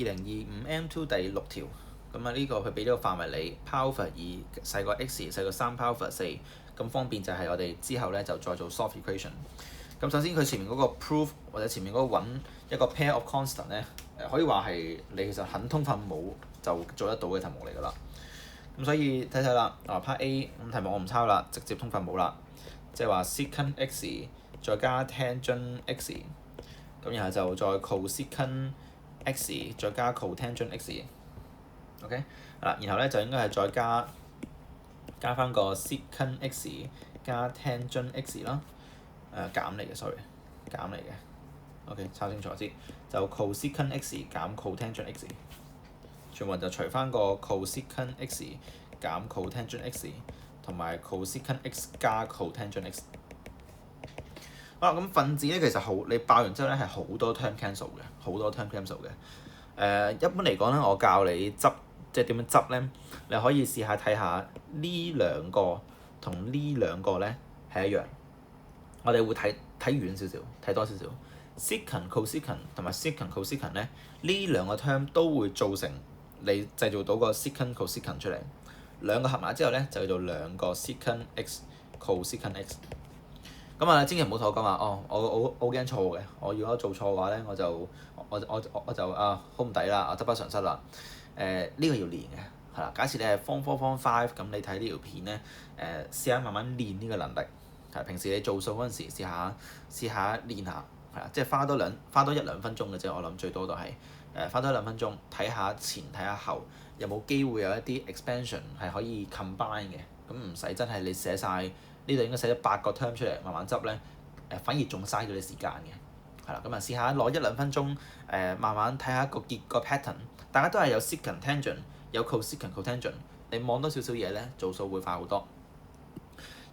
2025 M2 第6條，咁啊呢個佢俾咗個範圍你 power 2細過 x 細過3 power 4，咁方便就係我哋之後咧就再做 solve equation。咁首先佢前面嗰個 proof 或者前面嗰個揾一個 pair of constant 咧，可以話係你其實很通分母就做得到嘅題目嚟㗎啦。咁所以睇睇啦，part A 咁題目我唔抄啦，直接通分母啦，即係話 secant x 再加 tangent x， 咁然後就再 cosecant x 再加 cotangent x。OK 嗱，然後咧就應該係再加翻個 secant x 加 tangent x 啦。減嚟嘅 sorry， 減嚟嘅。OK， 抄清楚先，就 cosecant x 減 cotangent x， 全部就除翻個 cosecant x 減 cotangent x 同埋 cosecant x 加 cotangent x。好啦，咁分子咧其實你爆完之後咧係好多 term cancel 嘅，好多 term cancel 嘅。一般嚟講咧，我教你執即係點樣執咧，你可以試下睇下呢兩個同呢兩個咧係一樣。我哋會睇遠少少，睇多少少。secant cosecant 同埋 secant cosecant 咧，呢兩個 term 都會造成你製造到個 secant cosecant 出嚟。兩個合埋之後咧，就叫做兩個 secant x cosecant x。咁啊，千祈唔好同我講話哦，我好驚錯嘅。我如果做錯嘅話咧，我就好唔抵啦，我得不償失啦。呢個要練嘅，係啦。假設你係 Form 4 Form 5，咁你睇呢條片咧，試下慢慢練呢個能力。係平時你做數嗰陣時，試下練下，係啦，即係花多一兩分鐘嘅啫。我諗最多都係花多一兩分鐘睇下前睇下後，有冇機會有一啲 expansion 係可以 combine 嘅。咁唔使真係你寫晒呢度應該寫咗8個 term 出嚟，慢慢執咧，反而仲嘥咗你時間嘅。係啦，咁啊試下攞一兩分鐘，慢慢睇下個結個 pattern。大家都係有 secant tangent， 有 cosecant cotangent， 你望多少少嘢咧，做數會快好多。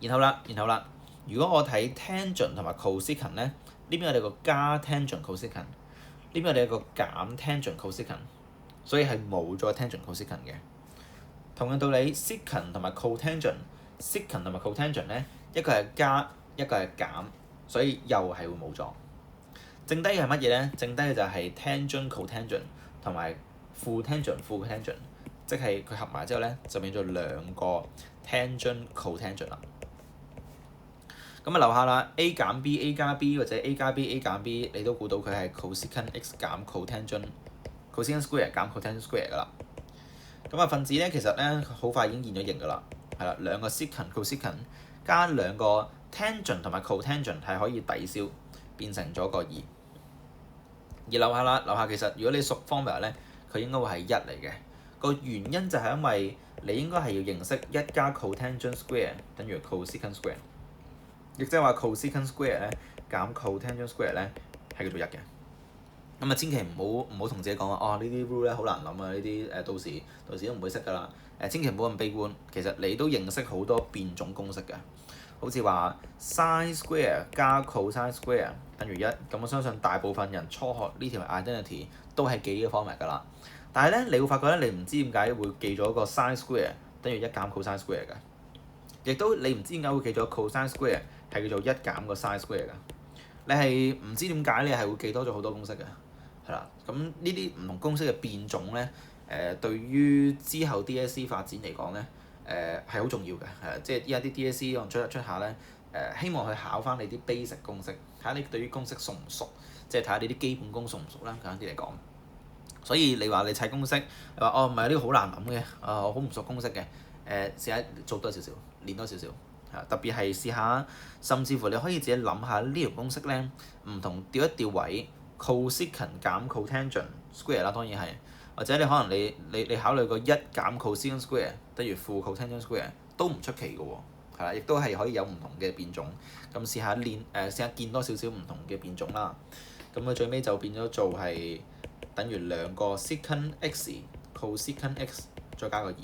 然後啦。如果我睇 tangent 同埋 cosecant 咧，呢邊我哋個加 tangent cosecant， 呢邊我哋有個減 tangent cosecant， 所以係冇咗 tangent cosecant 嘅。同樣道理 secant 同埋 cotangent 同埋 cotangent 咧，一個係加，一個係減，所以又係會冇咗。剩低嘅係乜嘢咧？剩低嘅就係 tangent cotangent 同埋負 tangent 負 cotangent， 即係佢合埋之後咧就變咗兩個 tangent cotangent 啦。咁啊留下啦 ，a 減 b，a 加 b 或者 a 加 b，a 減 b， 你都估到佢係 cosecant x 減 cotangent square 減 cotangent square 噶啦。咁啊分子咧其實咧好快已經現咗形噶啦，係啦，兩個 secant cosecant 加兩個 tangent 同埋 cotangent 係可以抵消變成咗個2。而留下其實如果你熟 formula 咧，佢應該會係1嚟嘅。個原因就係因為你應該係要認識1加 cotangent square 等於 cosecant square。亦即係話 cosecant square 咧減 cotangent square 咧係叫做1嘅。咁啊千祈唔好同自己講話呢啲 rule 咧好難諗啊，呢啲到時都唔會識㗎啦。千祈唔好咁悲觀，其實你都認識好多變種公式嘅，好似話 sin square 加 cosine square 等於1。咁我相信大部分人初學呢條 identity 都係記呢個 formula 㗎啦。但係咧你會發覺咧，你唔知點解會記咗個 sin square 等於1減 cosine square 㗎，亦都你唔知點解會記咗 cosine square 係叫做1減個 sin square 㗎。你係唔知點解你係會記多咗好多公式嘅，係啦。咁呢啲唔同公式嘅變種咧，對於之後 DSE 發展嚟講咧，係好重要嘅，即係依家啲 DSE 可能出下咧，希望去考翻你啲 basic 公式，睇下你對於公式熟唔熟，即係睇下你啲基本功熟唔熟啦。簡單啲嚟講，所以你話你砌公式，你話唔係呢個好難諗嘅，我好唔熟公式嘅，試下做多少少，練多少少。特別係試下，甚至乎你可以自己諗下呢條公式咧，唔同調一調位 cosecant 減 cotangent square 啦，當然係，或者你可能你考慮個1減 cosecant square 等於負 cotangent square 都唔出奇嘅喎，係啦，亦都係可以有唔同嘅變種。咁試下試下見多少少唔同嘅變種啦。咁佢最尾就變咗做係等於兩個 secant x cosecant x 再加個2。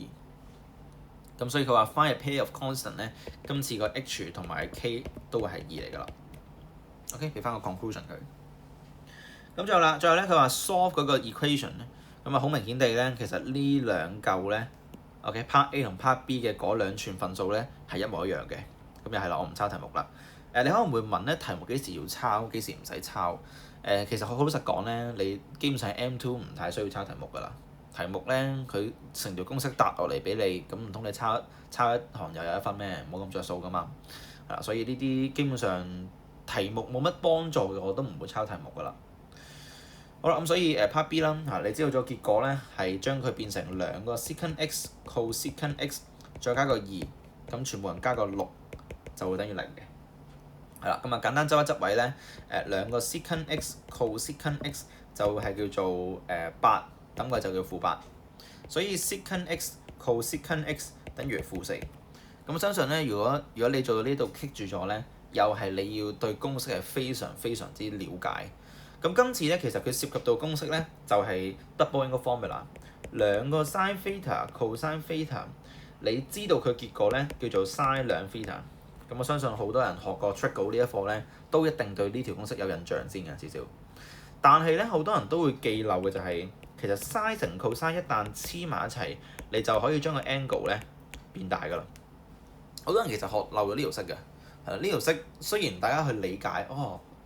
咁所以佢話 find a pair of constant 咧，今次個 h 同埋 k 都會係2嚟㗎啦。OK， 俾翻個 conclusion 佢。咁最後咧佢話 solve 嗰個 equation 咧，咁啊好明顯地咧，其實呢兩嚿咧 ，OK part A 同 part B 嘅嗰兩串分數咧係一模一樣嘅。咁又係啦，我唔抄題目啦。你可能會問咧，題目幾時要抄，幾時唔使抄？其實好老實講咧，你基本上 M2 唔太需要抄題目㗎啦。題目咧，佢成條公式答落嚟俾你，咁唔通你抄一行又有一分咩？冇咁着數㗎嘛。係啦，所以呢啲基本上題目冇乜幫助嘅，我都唔會抄題目㗎啦。好啦，咁所以Part B 啦嚇，你知道咗結果咧係將佢變成兩個 secant x cosecant x 再加個2，咁全部人加個6就會等於0嘅。係啦，咁啊簡單執一執位咧，兩個 secant x cosecant x 就係叫做8，咁佢就叫負8。所以 secant x cosecant x 等於負4。咁我相信咧，如果你做到呢度棘住咗咧，又係你要對公式係非常非常之了解。咁今次咧，其實佢涉及到公式咧，就係 double angle formula，兩個 sin theta cosine theta，你知道佢結果咧叫做 sin 2 theta。咁我相信好多人學過 trigo 呢一課咧，都一定對呢條公式有印象先嘅至少。但係咧，好多人都會記漏嘅就係、其實 sin 乘 cosine 一旦黐埋一齊，你就可以將個 angle 咧變大㗎啦。好多人其實學漏咗呢條式嘅，呢條式雖然大家去理解，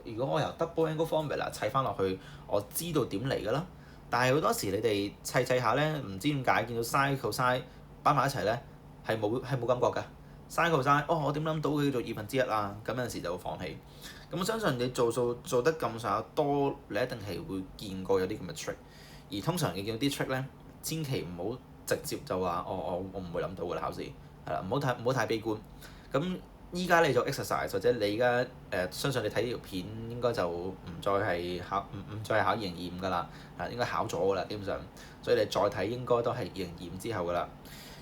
如果我由 double angle formula 砌翻落去，我知道點嚟㗎啦。但係好多時你哋砌下咧，唔知點解見到 sin cosine 擺埋一齊咧，係冇感覺㗎。sin cosine，我點諗到佢叫做1/2啊？咁有陣時就會放棄。咁我相信你做數做得咁上下多，你一定係會見過有啲咁嘅 trick。而通常你見到啲 trick 咧，千祈唔好直接就話我唔會諗到㗎啦，考試係啦，唔好太悲觀。咁依家你做 exercise 或者你而家相信你睇呢條片應該就唔再係考2025㗎啦，應該考咗㗎啦基本上，所以你再睇應該都係2025之後㗎啦。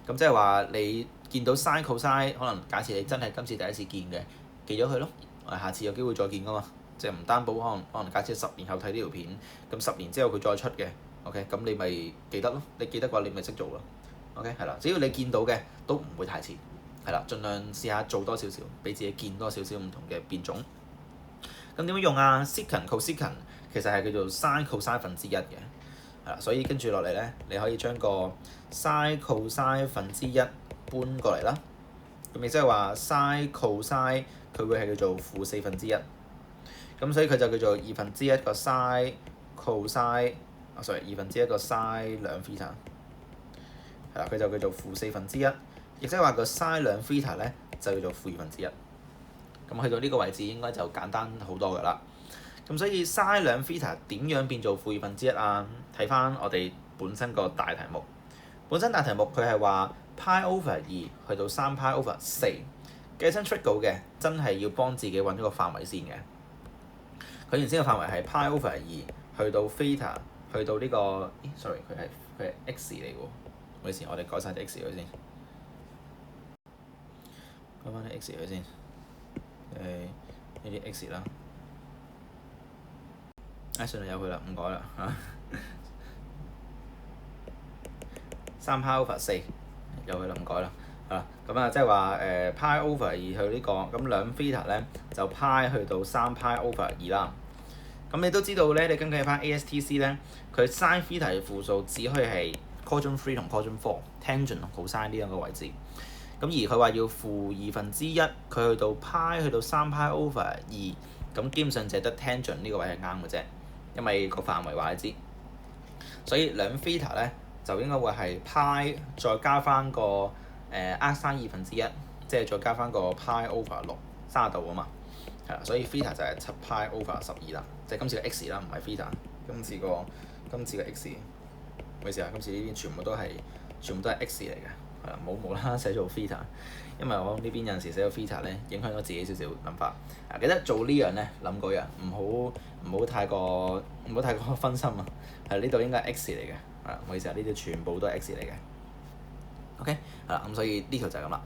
咁即係話你見到 sin cosine， 可能假設你真係今次第一次見嘅，記咗佢咯，下次有機會再見㗎嘛，即係唔擔保可能假設10年後睇呢條片，咁10年之後佢再出嘅 ，OK， 咁你咪記得咯，你記得嘅話你咪識做咯 ，OK 係啦，只要你見到嘅都唔會太遲。係啦，盡量試下做多少少，俾自己見多少少唔同嘅變種。咁點樣用啊 ？secant cosecant 其實係叫做 sin cosine 分之一嘅，係啦，所以跟住落嚟咧，你可以將個 sin cosine 分之一搬過嚟啦。咁亦即係話 sin cosine 佢會係叫做-4分之一。咁所以佢就叫做1/2個 sin cosine， 2分之一個 sin 2 theta。係啦，佢就叫做-4分之一。亦即係話個 sin 2 theta 咧就叫做-2分之一。咁去到呢個位置應該就簡單好多㗎啦。咁所以 sin 2 theta 點樣變做-2分之一啊？睇翻我哋本身個大題目。本身大題目佢係話 π/2去到3π/4。計親 trigo 嘅真係要幫自己揾咗個範圍先嘅。佢原先嘅範圍係 π/2去到 theta 去到呢個，sorry 佢係 x 嚟㗎喎。唔好意思，我哋改晒啲 x 佢先。改翻啲 x 佢先，呢啲 x 啦，算啦，由佢啦，唔改啦3π/4，由佢啦，唔改啦，咁啊，即係話π/2去呢個，咁2 theta 咧就 π 去到3π/2啦。咁你都知道咧，你根據翻 ASTC 咧，佢 sin theta 嘅負數只可以係 cosine 3同 cosine 4，tangent 同 cosine 呢兩個位置。咁而佢話要-2分之一，佢去到 π 去到3π/2，咁基本上就係得 tangent 呢個位係啱嘅啫，因為個範圍話你知。所以2 theta 咧就應該會係 π 再加翻個arcsin 2分之一，即係再加翻個 π/6 30度啊嘛，係啦，所以 theta 就係7π/12啦，即係今次嘅 x 啦，唔係 theta。今次嘅 x，唔好意思啊，今次呢邊全部都係 x 嚟嘅。係啦，冇無啦啦寫做 theta， 因為我呢邊有陣時寫到 theta 咧，影響咗自己少少諗法。記得做呢樣咧，諗嗰樣，唔好太過分心啊。係呢度應該係 x 嚟嘅，唔好意思啊，呢啲全部都係 x 嚟嘅。OK，係啦，咁所以呢條就係咁啦。